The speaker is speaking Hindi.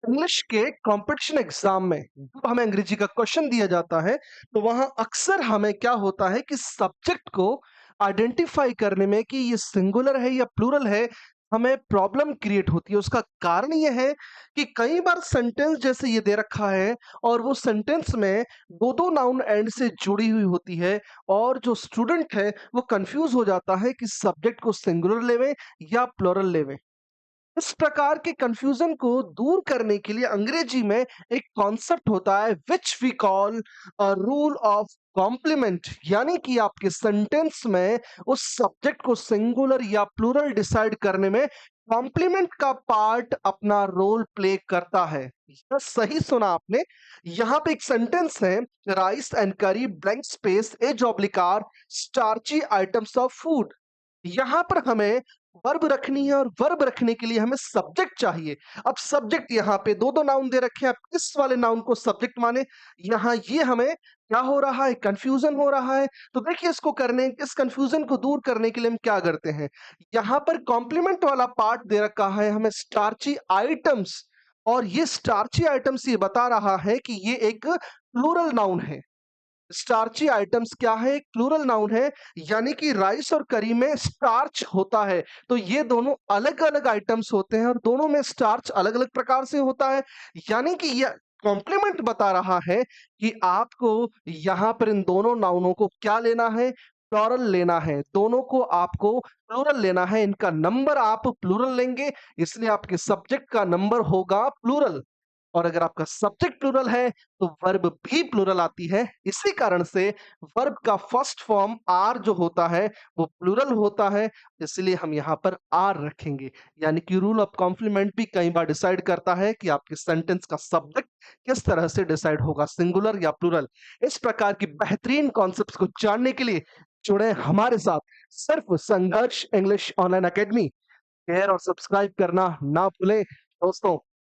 इंग्लिश के कंपटीशन एग्जाम में जब हमें अंग्रेजी का क्वेश्चन दिया जाता है तो वहां अक्सर हमें क्या होता है कि सब्जेक्ट को आइडेंटिफाई करने में कि ये सिंगुलर है या प्लूरल है हमें प्रॉब्लम क्रिएट होती है। उसका कारण ये है कि कई बार सेंटेंस जैसे ये दे रखा है और वो सेंटेंस में दो दो नाउन एंड से जुड़ी हुई होती है और जो स्टूडेंट है वो कंफ्यूज हो जाता है कि सब्जेक्ट को सिंगुलर लेवे या प्लूरल लेवे। इस प्रकार के कंफ्यूजन को दूर करने के लिए अंग्रेजी में एक कॉन्सेप्ट होता है which we call rule of compliment, यानी कि आपके सेंटेंस में उस सब्जेक्ट को सिंगुलर या प्लूरल डिसाइड करने में कॉम्प्लीमेंट का पार्ट अपना रोल प्ले करता है। यह सही सुना आपने। यहाँ पे एक सेंटेंस है, rice and curry blank space as ऑब्लिकार स्टार्ची आइटम्स ऑफ फूड। यहाँ पर हमें वर्ब रखनी है और वर्ब रखने के लिए हमें सब्जेक्ट चाहिए। अब सब्जेक्ट यहाँ पे दो दो नाउन दे रखे हैं, आप किस वाले नाउन को सब्जेक्ट माने। यहाँ ये हमें क्या हो रहा है, कंफ्यूजन हो रहा है। तो देखिए इसको करने, इस कंफ्यूजन को दूर करने के लिए हम क्या करते हैं, यहाँ पर कॉम्प्लीमेंट वाला पार्ट दे रखा है हमें स्टार्ची आइटम्स, और ये स्टार्ची आइटम्स ये बता रहा है कि ये एक प्लूरल नाउन है। स्टार्ची आइटम्स क्या है, एक प्लूरल नाउन है, यानी कि राइस और करी में स्टार्च होता है। तो ये दोनों अलग अलग आइटम्स होते हैं और दोनों में स्टार्च अलग अलग प्रकार से होता है। यानी कि यह कॉम्प्लीमेंट बता रहा है कि आपको यहाँ पर इन दोनों नाउनों को क्या लेना है, प्लूरल लेना है। दोनों को आपको प्लूरल लेना है, इनका नंबर आप प्लूरल लेंगे, इसलिए आपके सब्जेक्ट का नंबर होगा प्लूरल। और अगर आपका सब्जेक्ट प्लूरल है तो वर्ब भी प्लूरल आती है। इसी कारण से वर्ब का फर्स्ट फॉर्म आर जो होता है वो प्लूरल होता है, इसलिए हम यहाँ पर आर रखेंगे। यानी कि रूल ऑफ कॉम्प्लीमेंट भी कई बार डिसाइड करता है कि आपके सेंटेंस का सब्जेक्ट किस तरह से डिसाइड होगा, सिंगुलर या प्लूरल। इस प्रकार की बेहतरीन कॉन्सेप्ट्स को जानने के लिए जुड़े हमारे साथ। सिर्फ संघर्ष इंग्लिश ऑनलाइन अकेडमी। शेयर और सब्सक्राइब करना ना भूलें दोस्तों।